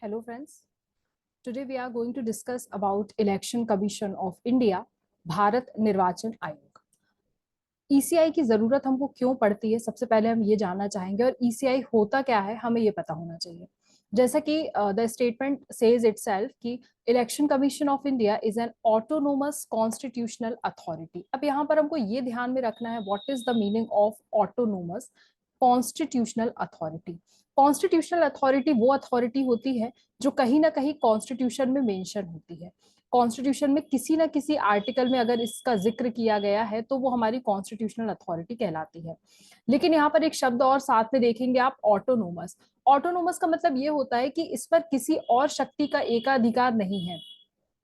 Hello friends. Today we are going to discuss about Election Commission of India, Bharat निर्वाचन आयोग। ECI की जरूरत हमको क्यों पड़ती है, सबसे पहले हम ये जानना चाहेंगे, और ईसीआई होता क्या है हमें ये पता होना चाहिए। जैसा कि द स्टेटमेंट सेज इटसेल्फ कि election commission of India is an autonomous constitutional authority. अब यहाँ पर हमको ये ध्यान में रखना है what is the meaning of autonomous constitutional authority. Constitutional authority वो अथॉरिटी होती है जो कहीं ना कहीं कॉन्स्टिट्यूशन में मेंशन होती है। कॉन्स्टिट्यूशन में किसी ना किसी आर्टिकल में अगर इसका जिक्र किया गया है तो वो हमारी कॉन्स्टिट्यूशनल अथॉरिटी कहलाती है। लेकिन यहाँ पर एक शब्द और साथ में देखेंगे आप, ऑटोनोमस। ऑटोनोमस का मतलब ये होता है कि इस पर किसी और शक्ति का एकाधिकार नहीं है,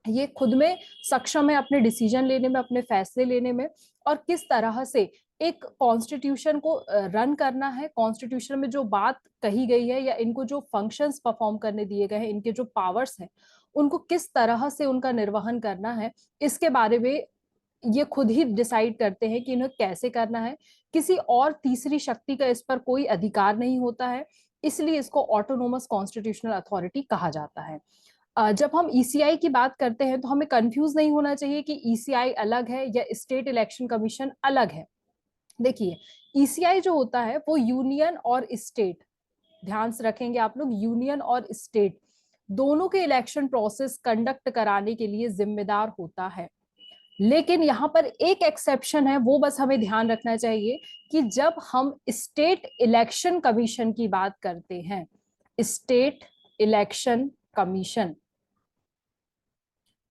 ये खुद में सक्षम है अपने डिसीजन लेने में, अपने फैसले लेने में, और किस तरह से एक कॉन्स्टिट्यूशन को रन करना है, कॉन्स्टिट्यूशन में जो बात कही गई है या इनको जो फंक्शंस परफॉर्म करने दिए गए हैं, इनके जो पावर्स हैं उनको किस तरह से उनका निर्वहन करना है, इसके बारे में ये खुद ही डिसाइड करते हैं कि इन्हें कैसे करना है। किसी और तीसरी शक्ति का इस पर कोई अधिकार नहीं होता है, इसलिए इसको ऑटोनोमस कॉन्स्टिट्यूशनल अथॉरिटी कहा जाता है। जब हम ईसीआई की बात करते हैं तो हमें कंफ्यूज नहीं होना चाहिए कि ईसीआई अलग है या स्टेट इलेक्शन कमीशन अलग है। देखिए, ईसीआई जो होता है वो यूनियन और स्टेट, ध्यान से रखेंगे आप लोग, यूनियन और स्टेट दोनों के इलेक्शन प्रोसेस कंडक्ट कराने के लिए जिम्मेदार होता है। लेकिन यहाँ पर एक एक्सेप्शन है, वो बस हमें ध्यान रखना चाहिए कि जब हम स्टेट इलेक्शन कमीशन की बात करते हैं, स्टेट इलेक्शन कमीशन,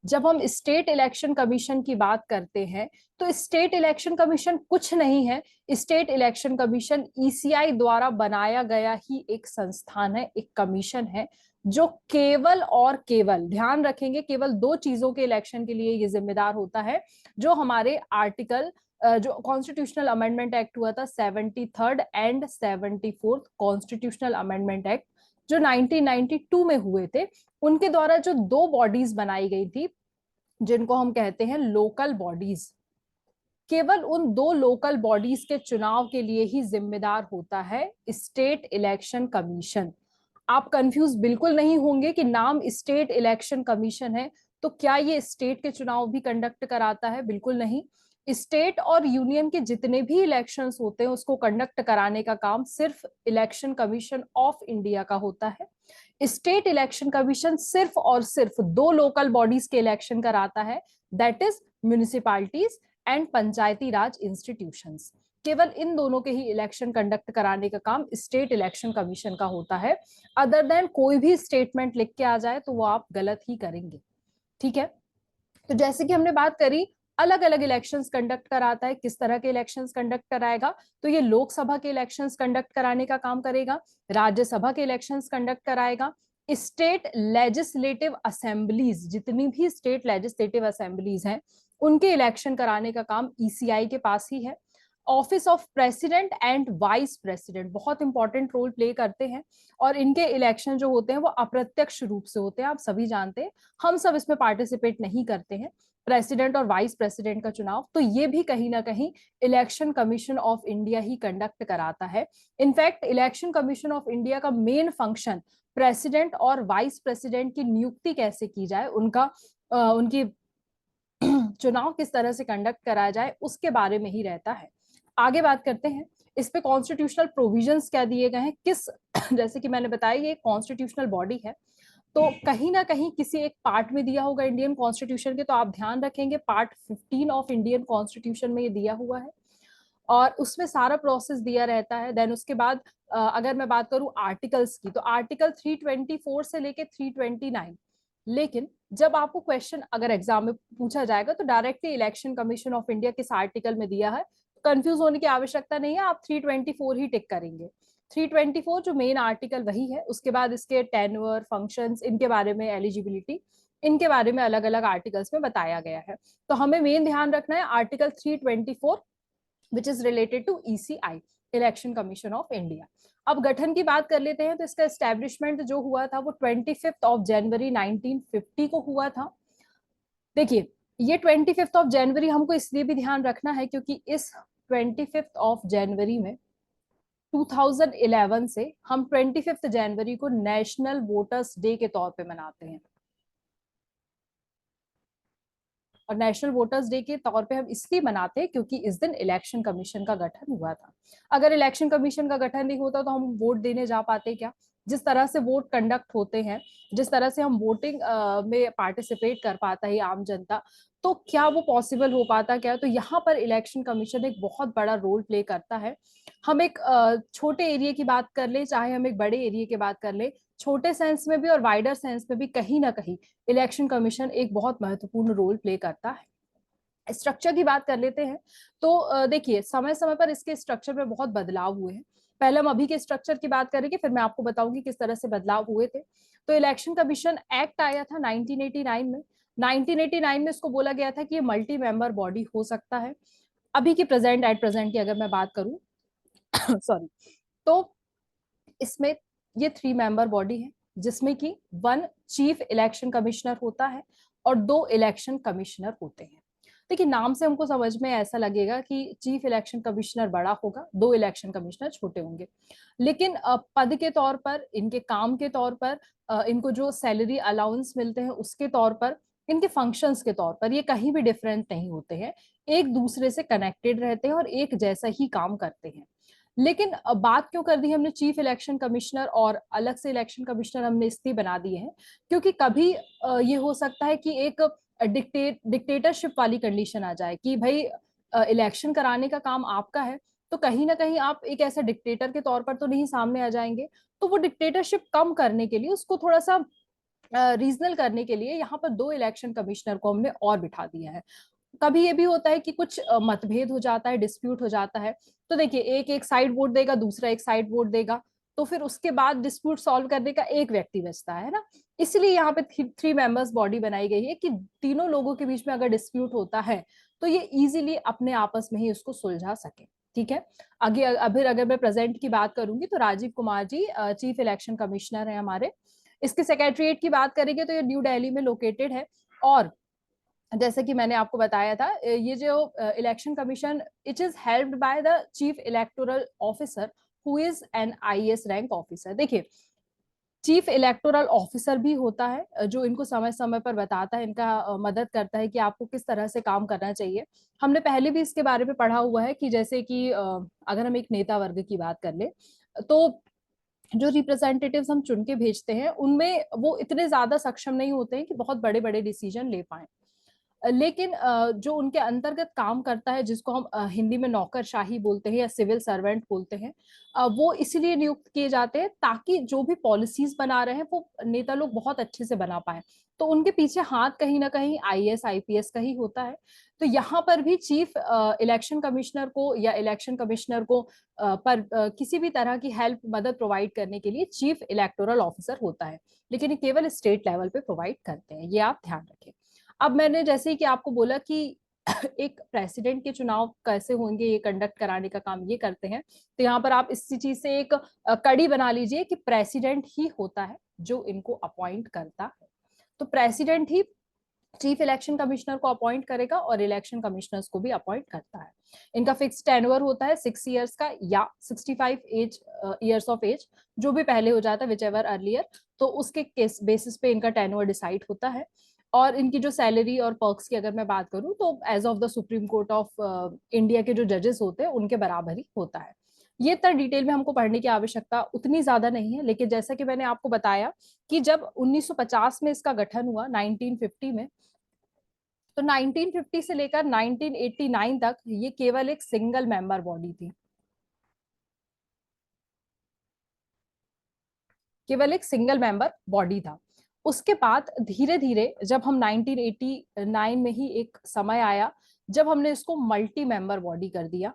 जब हम स्टेट इलेक्शन कमीशन की बात करते हैं तो स्टेट इलेक्शन कमीशन कुछ नहीं है। स्टेट इलेक्शन कमीशन ईसीआई द्वारा बनाया गया ही एक संस्थान है, एक कमीशन है, जो केवल और केवल, ध्यान रखेंगे, केवल दो चीजों के इलेक्शन के लिए ये जिम्मेदार होता है, जो हमारे आर्टिकल, जो कॉन्स्टिट्यूशनल अमेंडमेंट एक्ट हुआ था 73rd and 74th constitutional amendment act जो 1992 में हुए थे, उनके द्वारा जो दो बॉडीज बनाई गई थी जिनको हम कहते हैं लोकल बॉडीज, केवल उन दो लोकल बॉडीज के चुनाव के लिए ही जिम्मेदार होता है स्टेट इलेक्शन कमीशन। आप कंफ्यूज बिल्कुल नहीं होंगे कि नाम स्टेट इलेक्शन कमीशन है तो क्या ये स्टेट के चुनाव भी कंडक्ट कराता है? बिल्कुल नहीं। स्टेट और यूनियन के जितने भी इलेक्शंस होते हैं उसको कंडक्ट कराने का काम सिर्फ इलेक्शन कमीशन ऑफ इंडिया का होता है। स्टेट इलेक्शन कमीशन सिर्फ और सिर्फ दो लोकल बॉडीज के इलेक्शन कराता है, that is municipalities and Panchayati Raj institutions. केवल इन दोनों के ही इलेक्शन कंडक्ट कराने का काम स्टेट इलेक्शन कमीशन का होता है। अदर देन कोई भी स्टेटमेंट लिख के आ जाए तो वो आप गलत ही करेंगे। ठीक है, तो जैसे कि हमने बात करी, अलग अलग इलेक्शंस कंडक्ट कराता है। किस तरह के इलेक्शंस कंडक्ट कराएगा? तो ये लोकसभा के इलेक्शंस कंडक्ट कराने का काम करेगा, राज्यसभा के इलेक्शंस कंडक्ट कराएगा, स्टेट लेजिस्लेटिव असेंबलीज, जितनी भी स्टेट लेजिस्लेटिव असेंबलीज हैं उनके इलेक्शन कराने का काम ईसीआई के पास ही है। Office of president and vice president बहुत इंपॉर्टेंट रोल प्ले करते हैं, और इनके इलेक्शन जो होते हैं वो अप्रत्यक्ष रूप से होते हैं, आप सभी जानते हैं, हम सब इसमें पार्टिसिपेट नहीं करते हैं, प्रेसिडेंट और वाइस प्रेसिडेंट का चुनाव, तो ये भी कहीं ना कहीं election commission of India he conduct कराता है। In fact election commission of India का मेन फंक्शन प्रेसिडेंट और वाइस प्रेसिडेंट की नियुक्ति कैसे की जाए, उनका उनकी चुनाव किस तरह से कंडक्ट कराया जाए, उसके बारे में ही रहता है। आगे बात करते हैं इस पे कॉन्स्टिट्यूशनल प्रोविजंस क्या दिए गए हैं, किस जैसे कि मैंने बताया ये कॉन्स्टिट्यूशनल बॉडी है, तो कहीं ना कहीं किसी एक पार्ट में दिया होगा इंडियन कॉन्स्टिट्यूशन के, तो आप ध्यान रखेंगे पार्ट 15 ऑफ इंडियन कॉन्स्टिट्यूशन में ये दिया हुआ है और उसमें सारा प्रोसेस दिया रहता है। देन उसके बाद अगर मैं बात करूं आर्टिकल्स की, तो आर्टिकल 324 से लेके 329, लेकिन जब आपको क्वेश्चन अगर एग्जाम में पूछा जाएगा तो directly election commission of India किस आर्टिकल में दिया है, कंफ्यूज होने की आवश्यकता नहीं है, आप 324 ही टिक करेंगे। 324 जो मेन आर्टिकल वही है, उसके बाद इसके टेन्योर, फंक्शंस, इनके बारे में, एलिजिबिलिटी, इनके बारे में अलग अलग आर्टिकल्स में बताया गया है। तो हमें मेन ध्यान रखना है article 324 which is related to ECI, election commission of India. अब गठन की बात कर लेते हैं, तो इसका एस्टेब्लिशमेंट जो हुआ था वो 25 ऑफ जनवरी 1950 को हुआ था। देखिए, ये 25 ऑफ जनवरी हमको इसलिए भी ध्यान रखना है क्योंकि इस 25 ऑफ जनवरी में 2011 से हम 25 जनवरी को नेशनल वोटर्स डे के तौर पे मनाते हैं। और नेशनल वोटर्स डे के तौर पे हम इसलिए मनाते हैं क्योंकि इस दिन इलेक्शन कमीशन का गठन हुआ था। अगर इलेक्शन कमीशन का गठन नहीं होता तो हम वोट देने जा पाते क्या? जिस तरह से वोट कंडक्ट होते हैं, जिस तरह से हम वोटिंग में पार्टिसिपेट कर पाता है आम जनता, तो क्या वो पॉसिबल हो पाता? क्या? तो यहाँ पर इलेक्शन कमीशन एक बहुत बड़ा रोल प्ले करता है। हम एक छोटे एरिया की बात कर ले, चाहे हम एक बड़े एरिया की बात कर ले, छोटे सेंस में भी और वाइडर सेंस में भी कहीं ना कहीं इलेक्शन कमीशन एक बहुत महत्वपूर्ण रोल प्ले करता है। स्ट्रक्चर की बात कर लेते हैं तो देखिए, समय समय पर इसके स्ट्रक्चर में बहुत बदलाव हुए हैं। पहले हम अभी के स्ट्रक्चर की बात करेंगे, फिर मैं आपको बताऊंगी किस तरह से बदलाव हुए थे। तो इलेक्शन कमीशन एक्ट आया था 1989 में। 1989 में इसको बोला गया था कि ये मल्टी मेंबर बॉडी हो सकता है। अभी की प्रेजेंट एट प्रेजेंट की अगर मैं बात करूं सॉरी, तो इसमें ये 3 मेंबर बॉडी है, जिसमें कि 1 चीफ इलेक्शन कमिश्नर होता है और 2 इलेक्शन कमिश्नर होते हैं। देखिए, नाम से हमको समझ में ऐसा लगेगा कि चीफ इलेक्शन कमिश्नर बड़ा होगा, 2 इलेक्शन कमिश्नर छोटे होंगे, लेकिन पद के तौर पर, इनके काम के तौर पर, इनको जो सैलरी अलाउंस मिलते हैं उसके तौर पर, इनके फंक्शंस के तौर पर, ये कहीं भी डिफरेंट नहीं होते हैं। एक दूसरे से कनेक्टेड रहते हैं और एक जैसा ही काम करते हैं। लेकिन बात क्यों कर दी हमने चीफ इलेक्शन कमिश्नर और अलग से इलेक्शन कमिश्नर हमने इसलिए बना दिए हैं क्योंकि कभी ये हो सकता है कि एक डिक्टेटरशिप वाली कंडीशन आ जाए कि भाई इलेक्शन कराने का काम आपका है, तो कहीं ना कहीं आप एक ऐसा डिक्टेटर के तौर पर तो नहीं सामने आ जाएंगे। तो वो डिक्टेटरशिप कम करने के लिए, उसको थोड़ा सा रीजनल करने के लिए यहाँ पर 2 इलेक्शन कमिश्नर को हमने और बिठा दिया है। कभी ये भी होता है कि कुछ मतभेद हो जाता है, डिस्प्यूट हो जाता है, तो देखिए, एक एक साइड वोट देगा, दूसरा एक साइड वोट देगा, तो फिर उसके बाद डिस्प्यूट सॉल्व करने का एक व्यक्ति बचता है ना। इसलिए यहाँ पे 3 मेंबर्स बॉडी बनाई गई है कि तीनों लोगों के बीच में अगर डिस्प्यूट होता है तो ये इजीली अपने आपस में ही उसको सुलझा सके। ठीक है। आगे अभी अगर मैं प्रेजेंट की बात करूंगी तो Rajiv Kumar ji chief election commissioner है हमारे। इसके सेक्रेटरीट की बात करेंगे तो ये न्यू दिल्ली में लोकेटेड है। और जैसे कि मैंने आपको बताया था, ये जो election commission, it is helped by the chief electoral officer who is an IAS rank officer. देखिए, चीफ इलेक्टोरल ऑफिसर भी होता है जो इनको समय समय पर बताता है, इनका मदद करता है कि आपको किस तरह से काम करना चाहिए। हमने पहले भी इसके बारे में पढ़ा हुआ है कि जैसे कि अगर हम एक नेता वर्ग की बात कर ले, तो जो रिप्रेजेंटेटिव्स हम चुन के भेजते हैं उनमें वो इतने ज्यादा सक्षम नहीं होते हैं कि बहुत बड़े बड़े डिसीजन ले पाए। लेकिन जो उनके अंतर्गत काम करता है, जिसको हम हिंदी में नौकरशाही बोलते हैं या सिविल सर्वेंट बोलते हैं, वो इसलिए नियुक्त किए जाते हैं ताकि जो भी पॉलिसीज बना रहे हैं वो नेता लोग बहुत अच्छे से बना पाए। तो उनके पीछे हाथ कहीं ना कहीं आईएएस आईपीएस का ही होता है। तो यहाँ पर भी चीफ इलेक्शन कमिश्नर को या इलेक्शन कमिश्नर को किसी भी तरह की हेल्प, मदद प्रोवाइड करने के लिए चीफ इलेक्टोरल ऑफिसर होता है। लेकिन ये केवल स्टेट लेवल पे प्रोवाइड करते हैं, ये आप ध्यान रखें। अब मैंने जैसे ही कि आपको बोला कि एक प्रेसिडेंट के चुनाव कैसे होंगे, ये कंडक्ट कराने का काम ये करते हैं, तो यहाँ पर आप इसी चीज से एक कड़ी बना लीजिए कि प्रेसिडेंट ही होता है जो इनको अपॉइंट करता है। तो प्रेसिडेंट ही चीफ इलेक्शन कमिश्नर को अपॉइंट करेगा और इलेक्शन कमिश्नर्स को भी अपॉइंट करता है। इनका फिक्स टेन्योर होता है 6 इयर्स का या 65 इयर्स ऑफ एज, जो भी पहले हो जाता है, विच एवर अर्लियर, तो उसके केस बेसिस पे इनका टेन्योर डिसाइड होता है। और इनकी जो सैलरी और पर्क्स की अगर मैं बात करूं तो age of the supreme court of India के जो जजेस होते हैं उनके बराबर ही होता है। ये इतना डिटेल में हमको पढ़ने की आवश्यकता उतनी ज्यादा नहीं है, लेकिन जैसा कि मैंने आपको बताया कि जब 1950 में इसका गठन हुआ, 1950 में, तो 1950 से लेकर 1989 तक ये केवल एक सिंगल मेंबर बॉडी थी, केवल एक सिंगल मेंबर बॉडी था। उसके बाद धीरे धीरे जब हम 1989 में ही एक समय आया जब हमने इसको मल्टी मेंबर बॉडी कर दिया।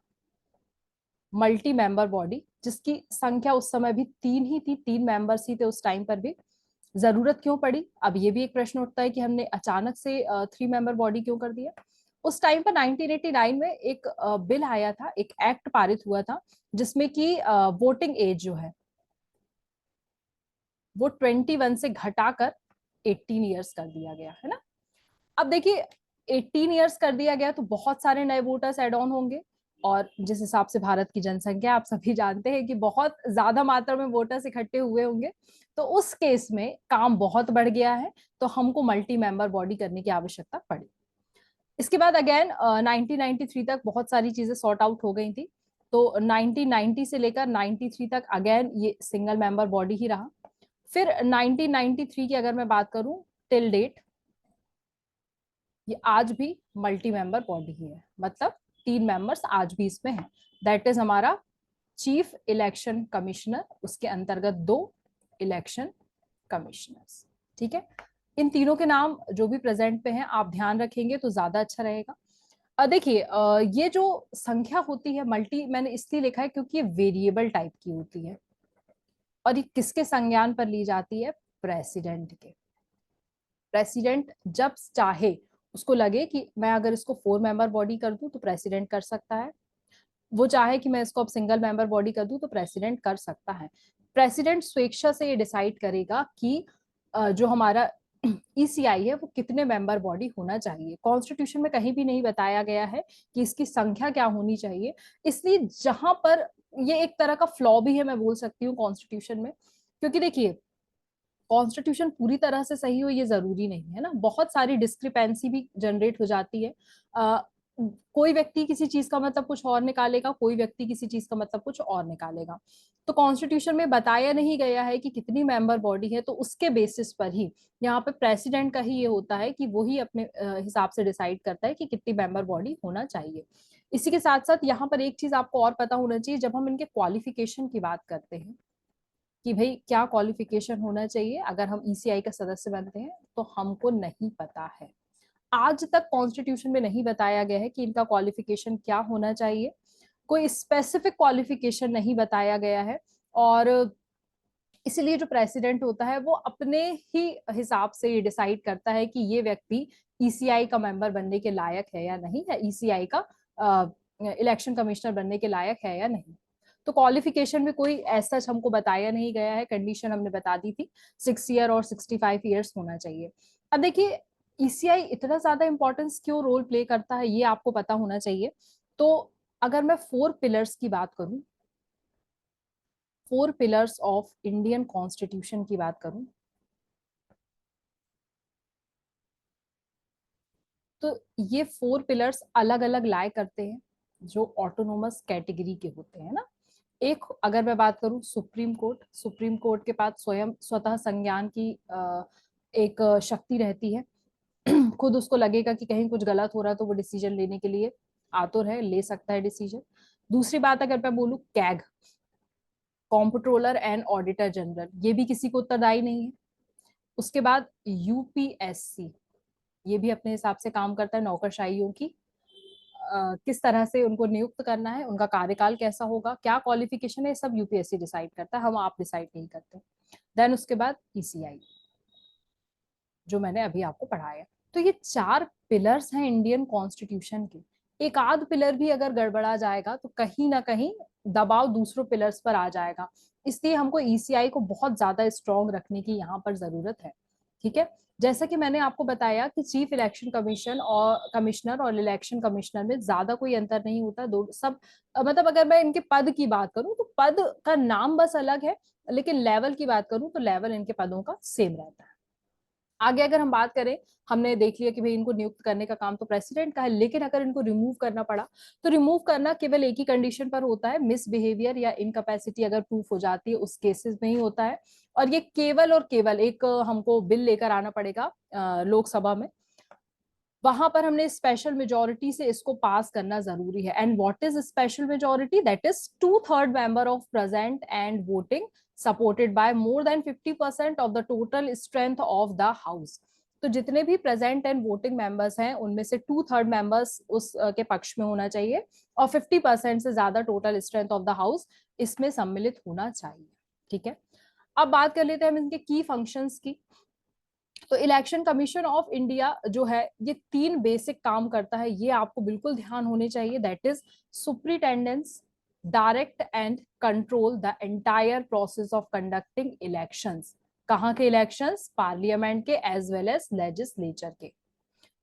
मल्टी मेंबर बॉडी जिसकी संख्या उस समय भी 3 ही थी, 3 मेंबर्स ही थे उस टाइम पर भी। जरूरत क्यों पड़ी? अब ये भी एक प्रश्न उठता है कि हमने अचानक से 3 मेंबर बॉडी क्यों कर दिया। उस टाइम पर 1989 में एक बिल आया था, एक एक्ट पारित हुआ था, जिसमें कि वोटिंग एज जो है वो 21 से घटाकर 18 इयर्स कर दिया गया है ना। अब देखिए, 18 इयर्स कर दिया गया तो बहुत सारे नए वोटर्स एड ऑन होंगे और जिस हिसाब से भारत की जनसंख्या आप सभी जानते हैं कि बहुत ज्यादा मात्रा में वोटर्स इकट्ठे हुए होंगे, तो उस केस में काम बहुत बढ़ गया है, तो हमको मल्टी मेंबर बॉडी करने की आवश्यकता पड़ी। इसके बाद अगेन 1993 तक बहुत सारी चीजें सॉर्ट आउट हो गई थी, तो 1990 से लेकर 93 तक अगेन ये सिंगल मेंबर बॉडी ही रहा। फिर 1993 की अगर मैं बात करूं टिल डेट, ये आज भी मल्टी मेंबर बॉडी ही है, मतलब 3 मेंबर्स आज भी इसमें हैं। दैट इज हमारा चीफ इलेक्शन कमिश्नर, उसके अंतर्गत 2 इलेक्शन कमिश्नर्स। ठीक है, इन तीनों के नाम जो भी प्रेजेंट पे हैं आप ध्यान रखेंगे तो ज्यादा अच्छा रहेगा। देखिए ये जो संख्या होती है मल्टी, मैंने इसलिए लिखा है क्योंकि ये वेरिएबल टाइप की होती है, और ये किसके संज्ञान पर ली जाती है? प्रेसिडेंट के। प्रेसिडेंट जब चाहे, उसको लगे कि मैं अगर इसको 4 मेंबर बॉडी कर दूं तो प्रेसिडेंट कर सकता है, वो चाहे कि मैं इसको अब सिंगल मेंबर बॉडी कर दूं तो प्रेसिडेंट कर सकता है। प्रेसिडेंट स्वेच्छा से ये डिसाइड करेगा कि जो हमारा ईसीआई है वो कितने मेंबर बॉडी होना चाहिए। कॉन्स्टिट्यूशन में कहीं भी नहीं बताया गया है कि इसकी संख्या क्या होनी चाहिए, इसलिए जहां पर ये एक तरह का फ्लॉ भी है मैं बोल सकती हूँ कॉन्स्टिट्यूशन में, क्योंकि देखिए कॉन्स्टिट्यूशन पूरी तरह से सही हो ये जरूरी नहीं है ना, बहुत सारी डिस्क्रिपेंसी भी जनरेट हो जाती है। कोई व्यक्ति किसी चीज का मतलब कुछ और निकालेगा, कोई व्यक्ति किसी चीज का मतलब कुछ और निकालेगा। तो कॉन्स्टिट्यूशन में बताया नहीं गया है कि कितनी मेंबर बॉडी है, तो उसके बेसिस पर ही यहाँ पे प्रेसिडेंट का ही ये होता है कि वो ही अपने हिसाब से डिसाइड करता है कि कितनी मेंबर बॉडी होना चाहिए। इसी के साथ साथ यहाँ पर एक चीज आपको और पता होना चाहिए, जब हम इनके क्वालिफिकेशन की बात करते हैं कि भाई क्या क्वालिफिकेशन होना चाहिए अगर हम ईसीआई का सदस्य बनते हैं, तो हमको नहीं पता है। आज तक कॉन्स्टिट्यूशन में नहीं बताया गया है कि इनका क्वालिफिकेशन क्या होना चाहिए, कोई स्पेसिफिक क्वालिफिकेशन नहीं बताया गया है। और इसलिए जो प्रेसिडेंट होता है वो अपने ही हिसाब से ये डिसाइड करता है कि ये व्यक्ति ईसीआई का मेंबर बनने के लायक है या नहीं है, ईसीआई का इलेक्शन कमिश्नर बनने के लायक है या नहीं। तो क्वालिफिकेशन में कोई ऐसा हमको बताया नहीं गया है, कंडीशन हमने बता दी थी 6 ईयर और 65 ईयर्स होना चाहिए। अब देखिए ईसीआई इतना ज्यादा इंपॉर्टेंस क्यों रोल प्ले करता है ये आपको पता होना चाहिए। तो अगर मैं 4 पिलर्स की बात करूं, 4 पिलर्स ऑफ इंडियन कॉन्स्टिट्यूशन की बात करूं, तो ये 4 पिलर्स अलग अलग लाए करते हैं जो ऑटोनोमस कैटेगरी के होते हैं ना। एक अगर मैं बात करूं सुप्रीम कोर्ट, सुप्रीम कोर्ट के पास स्वयं स्वतः संज्ञान की एक शक्ति रहती है। खुद उसको लगेगा कि कहीं कुछ गलत हो रहा है तो वो डिसीजन लेने के लिए आतुर है, ले सकता है डिसीजन। दूसरी बात अगर मैं बोलूं CAG, comptroller and auditor general, ये भी किसी को उत्तरदायी नहीं है। उसके बाद यूपीएससी, ये भी अपने हिसाब से काम करता है नौकरशाहियों की किस तरह से उनको नियुक्त करना है, उनका कार्यकाल कैसा होगा, क्या क्वालिफिकेशन है, सब यूपीएससी डिसाइड करता है, हम आप डिसाइड नहीं करते। देन उसके बाद ईसीआई जो मैंने अभी आपको पढ़ाया। तो ये 4 पिलर्स हैं इंडियन कॉन्स्टिट्यूशन के। एक आध पिलर भी अगर गड़बड़ा जाएगा तो कहीं ना कहीं दबाव दूसरों पिलर्स पर आ जाएगा, इसलिए हमको ईसीआई को बहुत ज्यादा स्ट्रॉन्ग रखने की यहाँ पर जरूरत है। ठीक है, जैसा कि मैंने आपको बताया कि चीफ इलेक्शन कमीशन और कमिश्नर और इलेक्शन कमिश्नर में ज्यादा कोई अंतर नहीं होता, दो सब मतलब अगर मैं इनके पद की बात करूं तो पद का नाम बस अलग है, लेकिन लेवल की बात करूं तो लेवल इनके पदों का सेम रहता है। आगे अगर हम बात करें, हमने देख लिया कि भाई इनको नियुक्त करने का काम तो प्रेसिडेंट का है, लेकिन अगर इनको रिमूव करना पड़ा तो रिमूव करना केवल एक ही कंडीशन पर होता है, मिसबिहेवियर या इनकैपेसिटी अगर प्रूफ हो जाती है उस केसेस में ही होता है। और ये केवल और केवल एक हमको बिल लेकर आना पड़ेगा लोकसभा में, वहां पर हमने स्पेशल मेजोरिटी से इसको पास करना जरूरी है। And what is special majority? That is 2/3 member of present and voting supported by more than 50% of the total strength of the house. तो जितने भी प्रेजेंट एंड वोटिंग मेंबर्स हैं उनमें से 2/3 मेंबर्स उस के पक्ष में होना चाहिए, और 50% से ज्यादा total strength of the house इसमें सम्मिलित होना चाहिए। ठीक है, अब बात कर लेते हैं हम इनके की फंक्शंस की। तो इलेक्शन कमीशन ऑफ इंडिया जो है ये 3 बेसिक काम करता है, ये आपको बिल्कुल ध्यान होने चाहिए। That is superintendence, direct and control the entire process of conducting elections. कहाँ के इलेक्शंस? पार्लियामेंट के एज वेल एज लेजिस्लेचर के।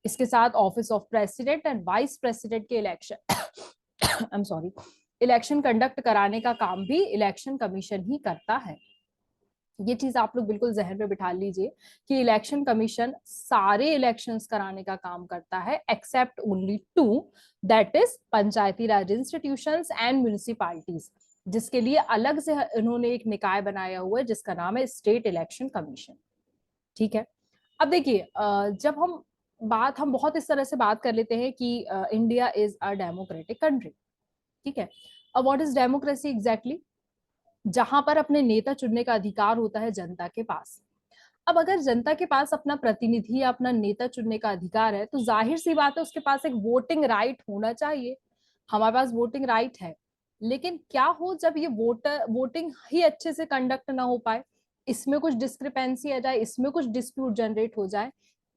इसके साथ office of president and vice president के election I am sorry, election conduct कराने का काम भी इलेक्शन कमीशन ही करता है। ये चीज आप लोग बिल्कुल जहन में बिठा लीजिए कि इलेक्शन कमीशन सारे इलेक्शंस कराने का काम करता है except only two, that is Panchayati Raj institutions and municipalities, जिसके लिए अलग से इन्होंने एक निकाय बनाया हुआ है जिसका नाम है स्टेट इलेक्शन कमीशन। ठीक है, अब देखिए जब हम बहुत इस तरह से बात कर लेते हैं कि India is a democratic country. ठीक है, अब व्हाट इज डेमोक्रेसी एग्जैक्टली? जहां पर अपने नेता चुनने का अधिकार होता है जनता के पास। अब अगर जनता के पास अपना प्रतिनिधि या अपना नेता चुनने का अधिकार है तो जाहिर सी बात है उसके पास एक वोटिंग राइट होना चाहिए। हमारे पास वोटिंग राइट है, लेकिन क्या हो जब ये वोटिंग ही अच्छे से कंडक्ट ना हो पाए, इसमें कुछ डिस्क्रिपेंसी आ जाए, इसमें कुछ डिस्प्यूट जनरेट हो जाए।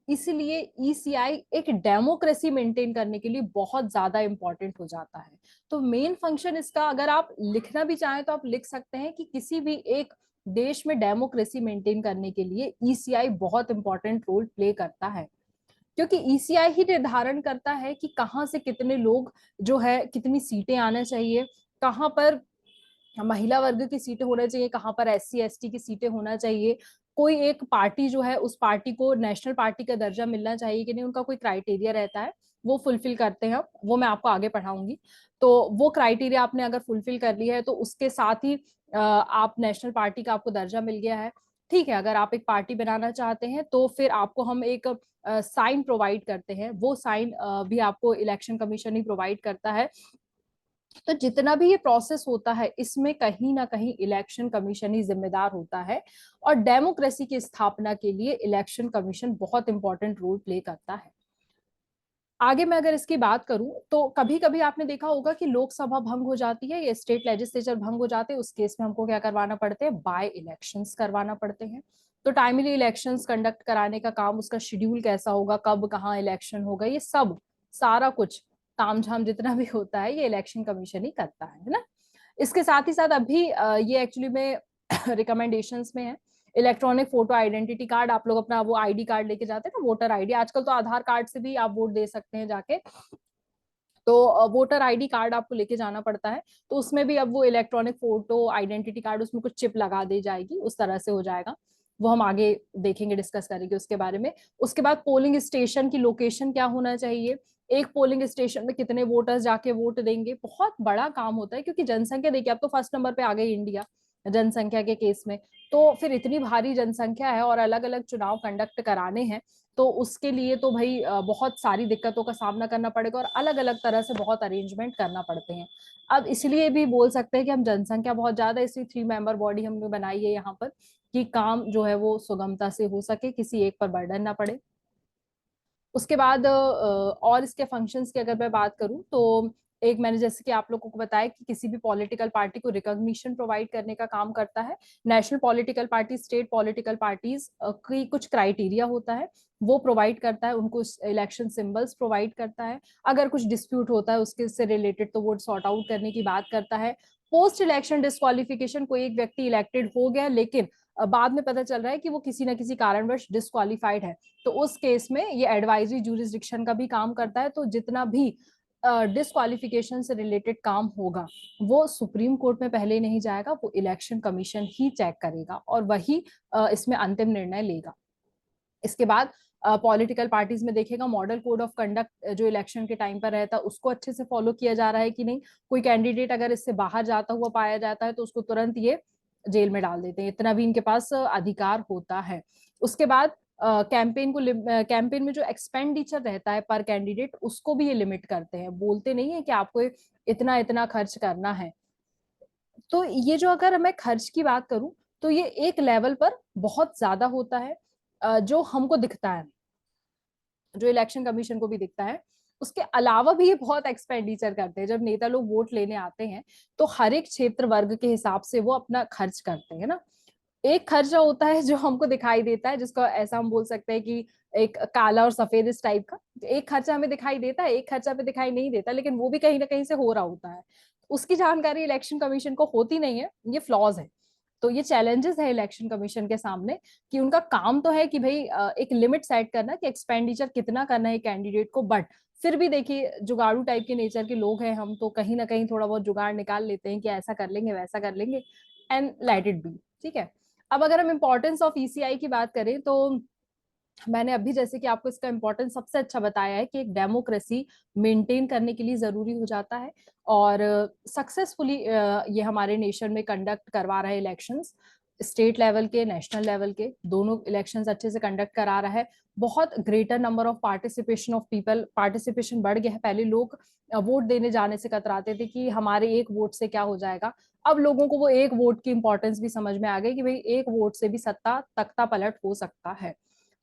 इसलिए ईसीआई एक डेमोक्रेसी मेंटेन करने के लिए बहुत ज्यादा इंपॉर्टेंट हो जाता है। तो मेन फंक्शन इसका अगर आप लिखना भी चाहें तो आप लिख सकते हैं कि किसी भी एक देश में डेमोक्रेसी मेंटेन करने के लिए ईसीआई बहुत इंपॉर्टेंट रोल प्ले करता है, क्योंकि ईसीआई ही निर्धारण करता है कि कहाँ से कितने लोग जो है कितनी सीटें आना चाहिए, कहाँ पर महिला वर्ग की सीटें होना चाहिए, कहाँ पर एससी एसटी की सीटें होना चाहिए, कोई एक पार्टी जो है उस पार्टी को नेशनल पार्टी का दर्जा मिलना चाहिए कि नहीं, उनका कोई क्राइटेरिया रहता है, वो फुलफिल करते हैं, वो मैं आपको आगे पढ़ाऊंगी। तो वो क्राइटेरिया आपने अगर फुलफिल कर लिया है तो उसके साथ ही आप नेशनल पार्टी का आपको दर्जा मिल गया है। ठीक है, अगर आप एक पार्टी बनाना चाहते हैं तो फिर आपको हम एक साइन प्रोवाइड करते हैं, वो साइन भी आपको इलेक्शन कमीशन ही प्रोवाइड करता है। तो जितना भी ये प्रोसेस होता है इसमें कहीं ना कहीं इलेक्शन कमीशन ही जिम्मेदार होता है, और डेमोक्रेसी की स्थापना के लिए इलेक्शन कमीशन बहुत इंपॉर्टेंट रोल प्ले करता है। आगे मैं अगर इसकी बात करूं तो कभी कभी आपने देखा होगा कि लोकसभा भंग हो जाती है या स्टेट लेजिस्लेचर भंग हो जाते हैं, उस केस में हमको क्या करवाना पड़ते हैं, बाय इलेक्शंस करवाना पड़ते हैं। तो टाइमली इलेक्शंस कंडक्ट कराने का काम, उसका शेड्यूल कैसा होगा, कब कहाँ इलेक्शन होगा, ये सब सारा कुछ तामझाम जितना भी होता है ये इलेक्शन कमीशन ही करता है ना। इसके साथ ही साथ अभी ये एक्चुअली में रिकमेंडेशंस में है, इलेक्ट्रॉनिक फोटो आइडेंटिटी कार्ड, आप लोग अपना वो आईडी कार्ड लेके जाते हैं ना, वोटर आईडी, आजकल तो आधार कार्ड से भी आप वोट दे सकते हैं जाके, तो वोटर आईडी कार्ड आपको लेके जाना पड़ता है। तो उसमें भी अब वो इलेक्ट्रॉनिक फोटो आइडेंटिटी कार्ड, उसमें कुछ चिप लगा दी जाएगी, उस तरह से हो जाएगा। वो हम आगे देखेंगे, डिस्कस करेंगे उसके बारे में। उसके बाद पोलिंग स्टेशन की लोकेशन क्या होना चाहिए, एक पोलिंग स्टेशन में कितने वोटर्स जाके वोट देंगे, बहुत बड़ा काम होता है, क्योंकि जनसंख्या देखिए अब तो फर्स्ट नंबर पे आ गई इंडिया जनसंख्या के केस में। तो फिर इतनी भारी जनसंख्या है और अलग अलग चुनाव कंडक्ट कराने हैं, तो उसके लिए तो भाई बहुत सारी दिक्कतों का सामना करना पड़ेगा और अलग अलग तरह से बहुत अरेंजमेंट करना पड़ते हैं। अब इसलिए भी बोल सकते हैं कि हम जनसंख्या बहुत ज्यादा, इसलिए 3 मेंबर बॉडी हमने बनाई है यहाँ पर, कि काम जो है वो सुगमता से हो सके, किसी एक पर बर्डन ना पड़े। उसके बाद और इसके फंक्शंस की अगर मैं बात करूं तो एक मैंने जैसे कि आप लोगों को बताया कि किसी भी पॉलिटिकल पार्टी को रिकॉग्निशन प्रोवाइड करने का काम करता है। National political party, state political parties की कुछ क्राइटेरिया होता है, वो प्रोवाइड करता है, उनको इलेक्शन सिंबल्स प्रोवाइड करता है, अगर कुछ डिस्प्यूट होता है उसके से रिलेटेड तो वो सॉर्ट आउट करने की बात करता है। पोस्ट इलेक्शन डिस्क्वालिफिकेशन, कोई एक व्यक्ति इलेक्टेड हो गया लेकिन बाद में पता चल रहा है कि वो किसी ना किसी कारणवश डिस्क्वालिफाइड है, तो उस केस में ये एडवाइजरी जूरिसडिक्शन का भी काम करता है। तो जितना भी डिस्क्वालिफिकेशन से रिलेटेड काम होगा वो सुप्रीम कोर्ट में पहले नहीं जाएगा, वो इलेक्शन कमीशन ही चेक करेगा और वही इसमें अंतिम निर्णय लेगा। इसके बाद पॉलिटिकल पार्टीज में देखेगा मॉडल कोड ऑफ कंडक्ट जो इलेक्शन के टाइम पर रहता है उसको अच्छे से फॉलो किया जा रहा है कि नहीं। कोई कैंडिडेट अगर इससे बाहर जाता हुआ पाया जाता है तो उसको तुरंत ये जेल में डाल देते हैं, इतना भी इनके पास अधिकार होता है। उसके बाद कैंपेन में जो एक्सपेंडिचर रहता है पर कैंडिडेट उसको भी ये लिमिट करते हैं, बोलते नहीं है कि आपको इतना इतना खर्च करना है। तो ये जो अगर मैं खर्च की बात करूं तो ये एक लेवल पर बहुत ज्यादा होता है, जो हमको दिखता है, जो इलेक्शन कमीशन को भी दिखता है। उसके अलावा भी ये बहुत एक्सपेंडिचर करते हैं, जब नेता लोग वोट लेने आते हैं तो हर एक क्षेत्र वर्ग के हिसाब से वो अपना खर्च करते हैं ना। एक खर्चा होता है जो हमको दिखाई देता है, जिसको ऐसा हम बोल सकते हैं कि एक काला और सफेद इस टाइप का, एक खर्चा हमें दिखाई देता है, एक खर्चा पे दिखाई नहीं देता, लेकिन वो भी कहीं ना कहीं से हो रहा होता है। उसकी जानकारी इलेक्शन कमीशन को होती नहीं है, ये फ्लॉज है। तो ये चैलेंजेस है इलेक्शन कमीशन के सामने, कि उनका काम तो है कि भाई एक लिमिट सेट करना कि एक्सपेंडिचर कितना करना है कैंडिडेट को, बट फिर भी देखिए जुगाड़ू टाइप के नेचर के लोग हैं हम, तो कहीं ना कहीं थोड़ा बहुत जुगाड़ निकाल लेते हैं कि ऐसा कर लेंगे वैसा कर लेंगे, एंड लेट इट बी, ठीक है। अब अगर हम इम्पोर्टेंस ऑफ ईसीआई की बात करें, तो मैंने अभी जैसे कि आपको इसका इम्पोर्टेंस सबसे अच्छा बताया है कि एक डेमोक्रेसी मेंटेन करने के लिए जरूरी हो जाता है, और सक्सेसफुली ये हमारे नेशन में कंडक्ट करवा रहा है इलेक्शंस, स्टेट लेवल के, नेशनल लेवल के, दोनों इलेक्शंस अच्छे से कंडक्ट करा रहा है। बहुत greater number of participation of people, participation बढ़ गया है। पहले लोग वोट देने जाने से कतराते थे कि हमारे एक वोट से क्या हो जाएगा, अब लोगों को वो एक वोट की इंपॉर्टेंस भी समझ में आ गई कि भाई एक वोट से भी सत्ता तख्ता पलट हो सकता है।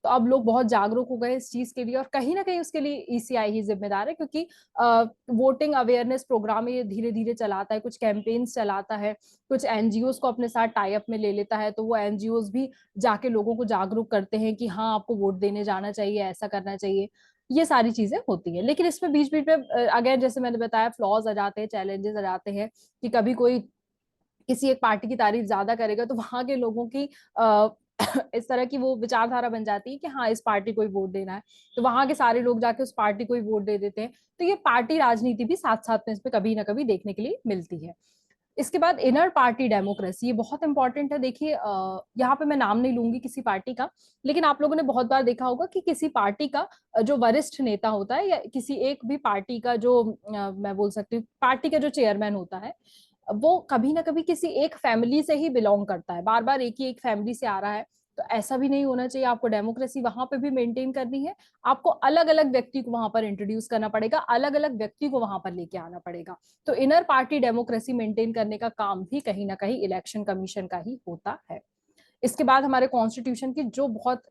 तो अब लोग बहुत जागरूक हो गए इस चीज के लिए, और कहीं ना कहीं उसके लिए ईसीआई ही जिम्मेदार है, क्योंकि वोटिंग अवेयरनेस प्रोग्राम ये धीरे धीरे चलाता है, कुछ कैंपेन्स चलाता है, कुछ एनजीओ को अपने साथ टाई अप में ले लेता है, तो वो एनजीओ भी जाके लोगों को जागरूक करते हैं कि हाँ आपको वोट देने जाना चाहिए, ऐसा करना चाहिए। ये सारी चीजें होती है, लेकिन इसमें बीच बीच में अगेन जैसे मैंने बताया फ्लॉज आ जाते हैं, चैलेंजेस आ जाते हैं, कि कभी कोई किसी एक पार्टी की तारीफ ज्यादा करेगा तो वहां के लोगों की इस तरह की वो विचारधारा बन जाती है कि हाँ इस पार्टी को ही वोट देना है, तो वहां के सारे लोग जाके उस पार्टी को ही वोट दे देते हैं। तो ये पार्टी राजनीति भी साथ साथ में इसमें कभी ना कभी देखने के लिए मिलती है। इसके बाद इनर पार्टी डेमोक्रेसी, ये बहुत इंपॉर्टेंट है। देखिए यहाँ पे मैं नाम नहीं लूंगी किसी पार्टी का, लेकिन आप लोगों ने बहुत बार देखा होगा कि किसी पार्टी का जो वरिष्ठ नेता होता है, या किसी एक भी पार्टी का जो मैं बोल सकती हूँ पार्टी का जो चेयरमैन होता है, वो कभी ना कभी किसी एक फैमिली से ही बिलोंग करता है, बार बार एक ही एक फैमिली से आ रहा है। तो ऐसा भी नहीं होना चाहिए, आपको डेमोक्रेसी वहां पे भी मेंटेन करनी है। आपको अलग अलग व्यक्ति को वहां पर इंट्रोड्यूस करना पड़ेगा, अलग अलग व्यक्ति को वहां पर लेके आना पड़ेगा। तो इनर पार्टी डेमोक्रेसी मेंटेन करने का काम भी कहीं ना कहीं इलेक्शन कमीशन का ही होता है। इसके बाद हमारे कॉन्स्टिट्यूशन की जो बहुत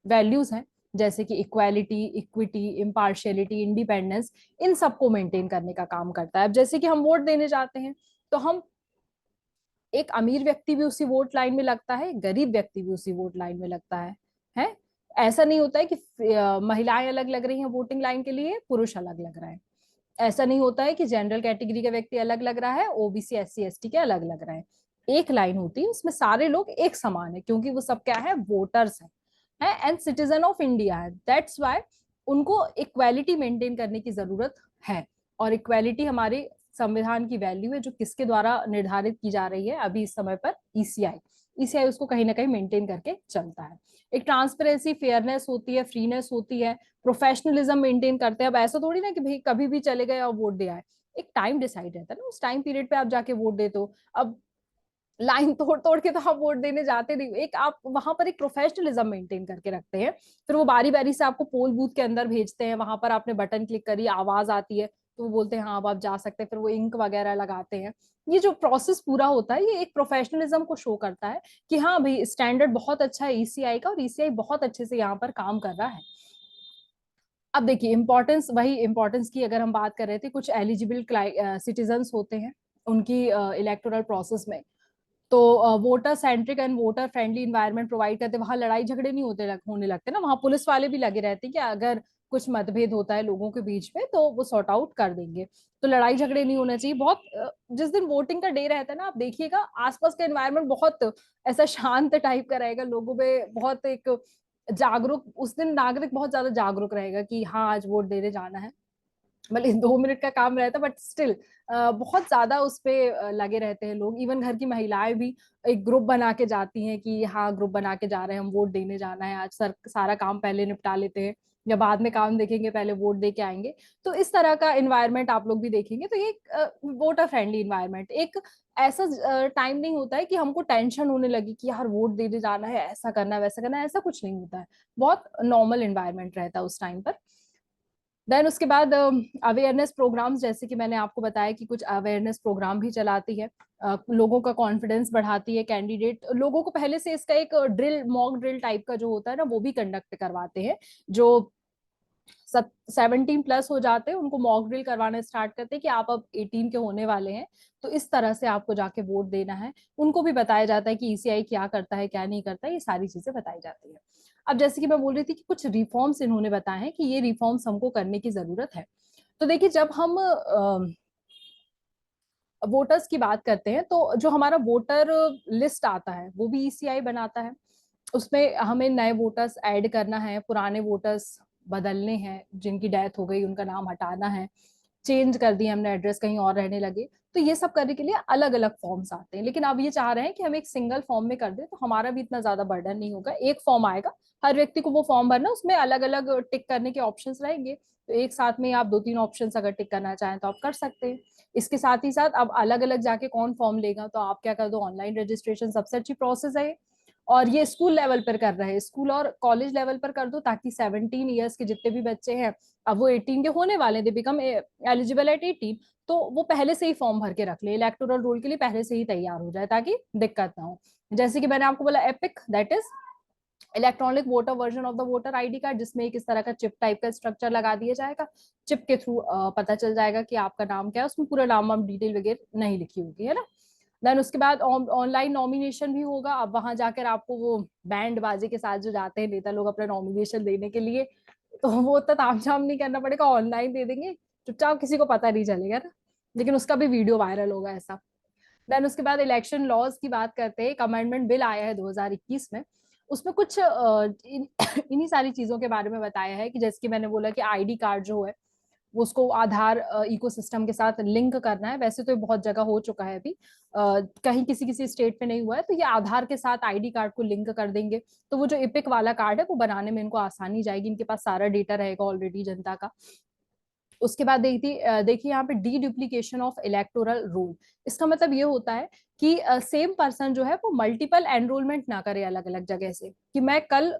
वैल्यूज हैं, जैसे कि इक्वालिटी, इक्विटी, इम्पार्शियलिटी, इंडिपेंडेंस, इन सबको मेंटेन करने का काम करता है। अब जैसे कि हम वोट देने जाते हैं, तो हम एक अमीर व्यक्ति भी उसी वोट लाइन में लगता है, गरीब व्यक्ति भी उसी वोट लाइन में लगता है। ऐसा नहीं होता है कि महिलाएं अलग लग रही हैं वोटिंग लाइन के लिए, पुरुष अलग लग रहा है। ऐसा नहीं होता है कि जनरल कैटेगरी का व्यक्ति अलग लग रहा है, ओबीसी एससी एसटी के अलग लग रहे हैं। एक लाइन होती है, उसमें सारे लोग एक समान है, क्योंकि वो सब क्या है, वोटर्स हैं एंड सिटीजन ऑफ इंडिया है। दैट्स वाई उनको इक्वालिटी मेंटेन करने की जरूरत है। और इक्वालिटी हमारे संविधान की वैल्यू है, जो किसके द्वारा निर्धारित की जा रही है अभी इस समय पर, ईसीआई। ईसीआई उसको कहीं ना कहीं मेंटेन करके चलता है। एक ट्रांसपेरेंसी, फेयरनेस होती है, फ्रीनेस होती है, प्रोफेशनलिज्म मेंटेन करते हैं। अब ऐसा थोड़ी ना कि भाई कभी भी चले गए और वोट दे आए, एक टाइम डिसाइड रहता है ना, उस टाइम पीरियड पे आप जाके वोट देते हो। अब लाइन तोड़ तोड़ के तो आप वोट देने जाते नहीं, एक आप वहां पर एक प्रोफेशनलिज्म मेंटेन करके रखते हैं। फिर वो बारी बारी से आपको पोल बूथ के अंदर भेजते हैं, वहां पर आपने बटन क्लिक करी, आवाज आती है, तो वो बोलते हैं हाँ अब आप जा सकते हैं, फिर वो इंक वगैरह लगाते हैं। ये जो प्रोसेस पूरा होता है, ये एक प्रोफेशनलिज्म को शो करता है कि हाँ भाई स्टैंडर्ड बहुत अच्छा है ईसीआई का, और ईसीआई बहुत अच्छे से यहाँ पर काम कर रहा है। अब देखिए इम्पोर्टेंस, वही इम्पोर्टेंस की अगर हम बात कर रहे थे, कुछ एलिजिबल सिटीजन्स होते हैं उनकी इलेक्टोरल प्रोसेस में, तो voter centric and voter friendly environment provide करते, वहां लड़ाई झगड़े नहीं होने लगते ना, वहां पुलिस वाले भी लगे रहते हैं कि अगर कुछ मतभेद होता है लोगों के बीच में तो वो सॉर्ट आउट कर देंगे। तो लड़ाई झगड़े नहीं होना चाहिए। बहुत जिस दिन वोटिंग का डे रहता है ना, आप देखिएगा आसपास का एनवायरनमेंट बहुत ऐसा शांत टाइप का रहेगा, लोगों में बहुत एक जागरूक, उस दिन नागरिक बहुत ज्यादा जागरूक रहेगा कि हाँ आज वोट देने जाना है। भले 2 मिनट का काम रहता है, बट स्टिल बहुत ज्यादा उस पे लगे रहते हैं लोग। इवन घर की महिलाएं भी एक ग्रुप बना के जाती हैं कि हाँ ग्रुप बना के जा रहे हैं, हम वोट देने जाना है आज, सर सारा काम पहले निपटा लेते हैं, या बाद में काम देखेंगे, पहले वोट दे के आएंगे। तो इस तरह का इन्वायरमेंट आप लोग भी देखेंगे। तो ये एक वोटर फ्रेंडली इन्वायरमेंट, एक ऐसा टाइम नहीं होता है कि हमको टेंशन होने लगी कि यार वोट देने जाना है, ऐसा करना है वैसा करना है, ऐसा कुछ नहीं होता है। बहुत नॉर्मल इन्वायरमेंट रहता है उस टाइम पर। देन उसके बाद अवेयरनेस प्रोग्राम्स, जैसे कि मैंने आपको बताया कि कुछ अवेयरनेस प्रोग्राम भी चलाती है, लोगों का कॉन्फिडेंस बढ़ाती है। कैंडिडेट लोगों को पहले से इसका एक ड्रिल, मॉक ड्रिल टाइप का जो होता है ना, वो भी कंडक्ट करवाते हैं। जो 17+ हो जाते हैं उनको मॉक ड्रिल करवाना स्टार्ट करते हैं कि आप अब 18 के होने वाले हैं, तो इस तरह से आपको जाके वोट देना है। उनको भी बताया जाता है कि ईसीआई क्या करता है क्या नहीं करता है, ये सारी चीजें बताई जाती है। अब जैसे कि मैं बोल रही थी कि कुछ रिफॉर्म्स इन्होंने बताए हैं कि ये रिफॉर्म्स हमको करने की जरूरत है। तो देखिए जब हम वोटर्स की बात करते हैं, तो जो हमारा वोटर लिस्ट आता है वो भी ईसीआई बनाता है। उसमें हमें नए वोटर्स ऐड करना है, पुराने वोटर्स बदलने हैं, जिनकी डेथ हो गई उनका नाम हटाना है, चेंज कर दिया हमने एड्रेस, कहीं और रहने लगे, तो ये सब करने के लिए अलग अलग फॉर्म्स आते हैं। लेकिन अब ये चाह रहे हैं कि हम एक सिंगल फॉर्म में कर दें, तो हमारा भी इतना ज्यादा बर्डन नहीं होगा। एक फॉर्म आएगा, हर व्यक्ति को वो फॉर्म भरना, उसमें अलग अलग टिक करने के ऑप्शंस रहेंगे, तो एक साथ में आप 2-3 ऑप्शंस अगर टिक करना चाहें तो आप कर सकते हैं। इसके साथ ही साथ अब अलग अलग जाके कौन फॉर्म लेगा, तो आप क्या कर दो, ऑनलाइन रजिस्ट्रेशन सबसे अच्छी प्रोसेस है। और ये स्कूल लेवल पर कर रहे हैं, स्कूल और कॉलेज लेवल पर कर दो, ताकि 17 ईयर्स के जितने भी बच्चे हैं, अब वो 18 के होने वाले, दे बिकम एलिजिबल एट 18, तो वो पहले से ही फॉर्म भर के रख ले, इलेक्टोरल रोल के लिए पहले से ही तैयार हो जाए, ताकि दिक्कत ना हो। जैसे कि मैंने आपको बोला epic, that is electronic voter version of the voter ID card, जिसमें एक इस तरह का चिप टाइप का स्ट्रक्चर लगा दिया जाएगा। चिप के थ्रू पता चल जाएगा कि आपका नाम क्या है, उसमें पूरा नाम वाम डिटेल वगैरह नहीं लिखी होगी, है ना। देन उसके बाद ऑनलाइन नॉमिनेशन भी होगा। अब वहां जाकर आपको वो बैंड बाजे के साथ जो जाते हैं नेता लोग अपना नॉमिनेशन देने के लिए, तो वो तो तामझाम नहीं करना पड़ेगा, ऑनलाइन दे देंगे चुपचाप, किसी को पता नहीं चलेगा ना, लेकिन उसका भी वीडियो वायरल होगा ऐसा। देन उसके बाद इलेक्शन लॉज की बात करते हैं, एक अमेंडमेंट बिल आया है 2021 में, उसमें कुछ इन्हीं सारी चीजों के बारे में बताया है, कि जैसे कि मैंने बोला कि आईडी कार्ड जो है वो उसको आधार इकोसिस्टम के साथ लिंक करना है। वैसे तो ये बहुत जगह हो चुका है अभी, कहीं किसी किसी स्टेट में नहीं हुआ है, तो ये आधार के साथ आईडी कार्ड को लिंक कर देंगे, तो वो जो इपिक वाला कार्ड है वो बनाने में इनको आसानी जाएगी, इनके पास सारा डेटा रहेगा ऑलरेडी जनता का। उसके बाद देखिए यहाँ पे D duplication of electoral roll. इसका मतलब ये होता है कि सेम पर्सन जो है वो मल्टीपल एनरोलमेंट ना करे अलग अलग जगह से, कि मैं कल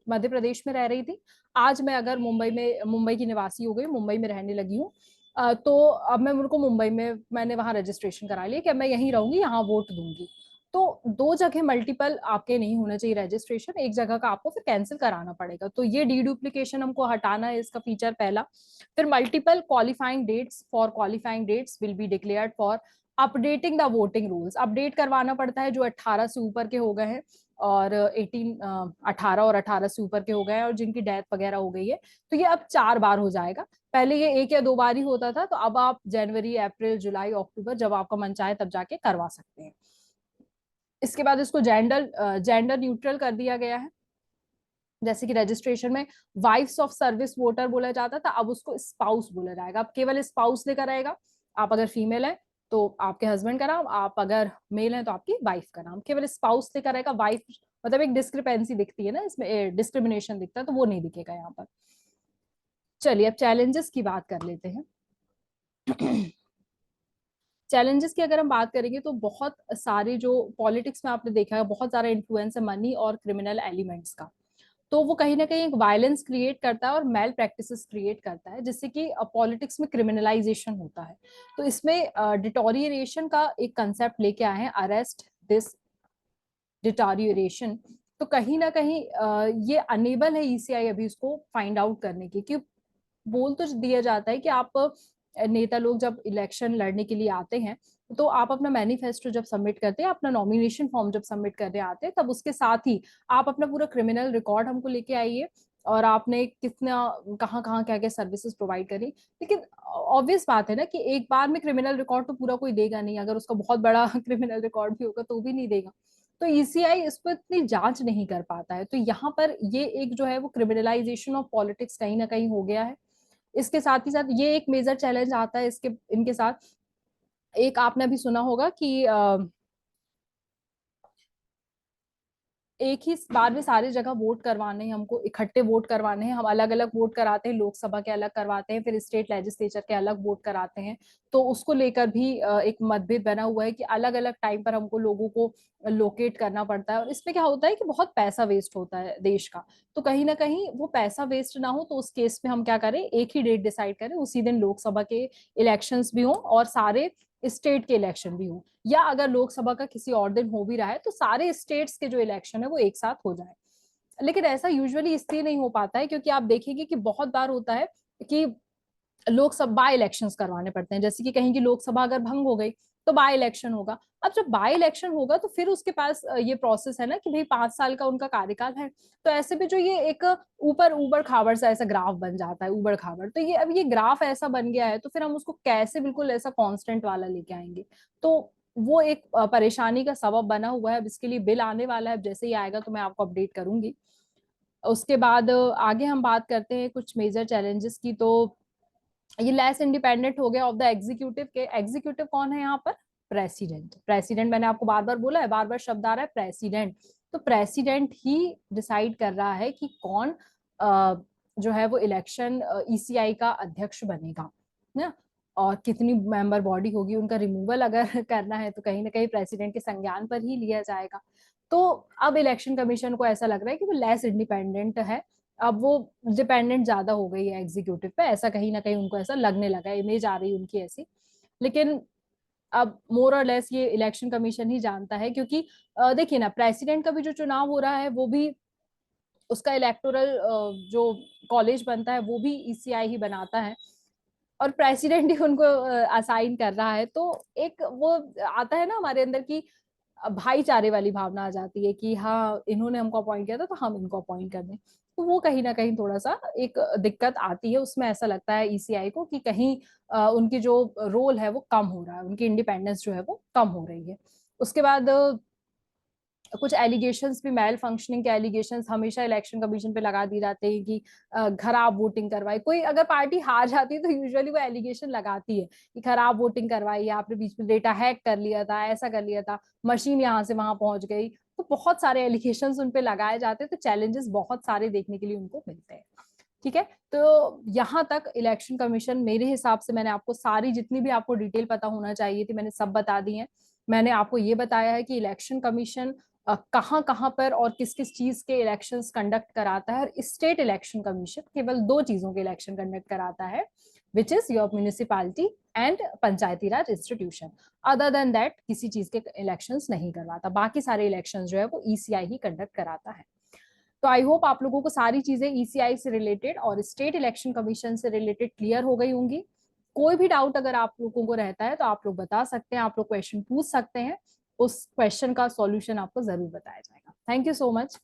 मध्य प्रदेश में रह रही थी, आज मैं अगर मुंबई की निवासी हो गई, मुंबई में रहने लगी हूँ, तो अब मैं उनको मुंबई में मैंने वहां रजिस्ट्रेशन करा लिया कि मैं यहीं रहूंगी, यहाँ वोट दूंगी, तो दो जगह मल्टीपल आपके नहीं होना चाहिए रजिस्ट्रेशन, एक जगह का आपको फिर कैंसिल कराना पड़ेगा, तो ये डी डुप्लीकेशन हमको हटाना है, इसका फीचर पहला। फिर multiple qualifying dates will be declared for updating the voting rules. Update करवाना पड़ता है जो 18 से ऊपर के हो गए हैं, और 18 और 18 से ऊपर के हो गए हैं, और जिनकी डेथ वगैरह हो गई है, तो ये अब 4 बार हो जाएगा। पहले ये 1 या 2 बार ही होता था, तो अब आप जनवरी, अप्रैल, जुलाई, अक्टूबर, जब आपका मन चाहे तब जाके करवा सकते हैं। इसके बाद इसको जेंडर न्यूट्रल कर दिया गया है। जैसे कि रजिस्ट्रेशन में वाइफ्स ऑफ सर्विस वोटर बोला जाता था, अब उसको स्पाउस बोला जाएगा, अब केवल स्पाउस लेकर आएगा। आप अगर फीमेल है तो आपके हस्बैंड का नाम, आप अगर मेल है तो आपकी वाइफ का नाम, केवल स्पाउस लेकर आएगा। वाइफ मतलब एक डिस्क्रिपेंसी दिखती है ना इसमें, डिस्क्रिमिनेशन दिखता है, तो वो नहीं दिखेगा यहाँ पर। चलिए अब चैलेंजेस की बात कर लेते हैं। चैलेंजेस की अगर हम बात करेंगे तो बहुत सारे, जो पॉलिटिक्स में आपने देखा है बहुत सारा इन्फ्लुएंस है मनी और क्रिमिनल एलिमेंट्स का, तो वो कहीं ना कहीं एक वायलेंस क्रिएट करता है और मेल प्रैक्टिसेस क्रिएट करता है, जिससे कि पॉलिटिक्स में क्रिमिनलाइजेशन होता है। तो इसमें डिटोरिएशन का एक कंसेप्ट लेके आए हैं, अरेस्ट दिस डिटोरिएशन। तो कहीं ना कहीं ये अनेबल है ईसीआई अभी उसको फाइंड आउट करने की, कि बोल तो दिया जाता है कि आप नेता लोग जब इलेक्शन लड़ने के लिए आते हैं, तो आप अपना मैनिफेस्टो जब सबमिट करते हैं, अपना नॉमिनेशन फॉर्म जब सबमिट करने आते हैं, तब उसके साथ ही आप अपना पूरा क्रिमिनल रिकॉर्ड हमको लेके आइए, और आपने कितना कहाँ कहाँ क्या क्या सर्विसेज प्रोवाइड करी। लेकिन ऑब्वियस बात है ना कि एक बार में क्रिमिनल रिकॉर्ड तो पूरा कोई देगा नहीं, अगर उसका बहुत बड़ा क्रिमिनल रिकॉर्ड भी होगा तो भी नहीं देगा, तो ईसीआई इस पर इतनी जांच नहीं कर पाता है। तो यहाँ पर ये एक जो है वो क्रिमिनलाइजेशन ऑफ पॉलिटिक्स कहीं ना कहीं हो गया है। इसके साथ ही साथ ये एक मेजर चैलेंज आता है इसके इनके साथ। एक आपने भी सुना होगा कि एक ही बार में सारी जगह वोट करवाने हैं, हमको इकट्ठे वोट करवाने हैं, हम अलग अलग वोट कराते हैं, लोकसभा के अलग करवाते हैं, फिर स्टेट लेजिस्लेचर के अलग वोट कराते हैं। तो उसको लेकर भी एक मतभेद बना हुआ है कि अलग अलग टाइम पर हमको लोगों को लोकेट करना पड़ता है, और इसमें क्या होता है कि बहुत पैसा वेस्ट होता है देश का। तो कहीं ना कहीं वो पैसा वेस्ट ना हो, तो उस केस में हम क्या करें, एक ही डेट डिसाइड करें, उसी दिन लोकसभा के इलेक्शंस भी हों और सारे स्टेट के इलेक्शन भी हों, या अगर लोकसभा का किसी और दिन हो भी रहा है तो सारे स्टेट्स के जो इलेक्शन है वो एक साथ हो जाए। लेकिन ऐसा यूजुअली इसलिए नहीं हो पाता है क्योंकि आप देखेंगे कि बहुत बार होता है कि लोकसभा बाय इलेक्शंस करवाने पड़ते हैं, जैसे कि कहीं की लोकसभा अगर भंग हो गई तो बाय इलेक्शन होगा। अब जब बाय इलेक्शन होगा तो फिर उसके पास ये प्रोसेस है ना कि भाई 5 साल का उनका कार्यकाल है, तो ऐसे में जो ये एक ऊपर ऊबड़ खाबड़ सा ऐसा ग्राफ बन जाता है, ऊबड़ खाबड़, तो ये अब ये ग्राफ ऐसा बन गया है, तो फिर हम उसको कैसे बिल्कुल ऐसा कांस्टेंट वाला लेके आएंगे। तो वो एक परेशानी का सबब बना हुआ है। अब इसके लिए बिल आने वाला है, अब जैसे ही आएगा तो मैं आपको अपडेट करूंगी। उसके बाद आगे हम बात करते हैं कुछ मेजर चैलेंजेस की। तो ये लेस इंडिपेंडेंट हो गया ऑफ द एग्जीक्यूटिव के। एग्जीक्यूटिव कौन है यहाँ पर? प्रेसिडेंट। प्रेसिडेंट मैंने आपको बार बार बोला है, बार बार शब्द आ रहा है प्रेसिडेंट। तो प्रेसिडेंट ही डिसाइड कर रहा है कि कौन जो है वो इलेक्शन ईसीआई का अध्यक्ष बनेगा ना, और कितनी मेंबर बॉडी होगी। उनका रिमूवल अगर करना है तो कहीं ना कहीं प्रेसिडेंट के संज्ञान पर ही लिया जाएगा। तो अब इलेक्शन कमीशन को ऐसा लग रहा है कि वो लेस इंडिपेंडेंट है, अब वो डिपेंडेंट ज्यादा हो गई है एग्जीक्यूटिव पे, ऐसा कहीं ना कहीं उनको ऐसा लगने लगा है, इमेज आ रही है उनकी ऐसी। लेकिन अब मोर और लेस ये इलेक्शन कमीशन ही जानता है, क्योंकि देखिए ना, प्रेसिडेंट का भी जो चुनाव हो रहा है वो भी उसका इलेक्टोरल जो कॉलेज बनता है वो भी ईसीआई ही बनाता है, और प्रेसिडेंट ही उनको असाइन कर रहा है। तो एक वो आता है ना हमारे अंदर की भाईचारे वाली भावना आ जाती है कि हाँ इन्होंने हमको अपॉइंट किया था तो हम इनको अपॉइंट कर दें। तो वो कहीं ना कहीं थोड़ा सा एक दिक्कत आती है उसमें। ऐसा लगता है ईसीआई को कि कहीं उनकी जो रोल है वो कम हो रहा है, उनकी इंडिपेंडेंस जो है वो कम हो रही है। उसके बाद कुछ एलिगेशंस भी, मेल फंक्शनिंग के एलिगेशंस हमेशा इलेक्शन कमीशन पे लगा दी जाते हैं कि खराब वोटिंग करवाई। कोई अगर पार्टी हार जाती है तो यूजुअली वो एलिगेशन लगाती है कि खराब वोटिंग करवाई, आपने बीच में डेटा हैक कर लिया था, ऐसा कर लिया था, मशीन यहाँ से वहां पहुंच गई। तो बहुत सारे एलिगेशंस उन पे लगाए जाते हैं, तो चैलेंजेस बहुत सारे देखने के लिए उनको मिलते हैं। ठीक है, तो यहाँ तक इलेक्शन कमीशन मेरे हिसाब से, मैंने आपको सारी जितनी भी आपको डिटेल पता होना चाहिए थी मैंने सब बता दी है। मैंने आपको ये बताया है कि इलेक्शन कमीशन कहाँ कहाँ पर और किस किस चीज के इलेक्शंस कंडक्ट कराता है। और स्टेट इलेक्शन कमीशन केवल दो चीजों के इलेक्शन कंडक्ट कराता है, which is your municipality and Panchayati Raj institution. Other than that किसी चीज के इलेक्शंस नहीं करवाता, बाकी सारे इलेक्शंस जो है वो ईसीआई ही कंडक्ट कराता है। तो आई होप आप लोगों को सारी चीजें ईसीआई से रिलेटेड और स्टेट इलेक्शन कमीशन से रिलेटेड क्लियर हो गई होंगी। कोई भी डाउट अगर आप लोगों को रहता है तो आप लोग बता सकते हैं, आप लोग क्वेश्चन पूछ सकते हैं, उस क्वेश्चन का सॉल्यूशन आपको जरूर बताया जाएगा। Thank you so much.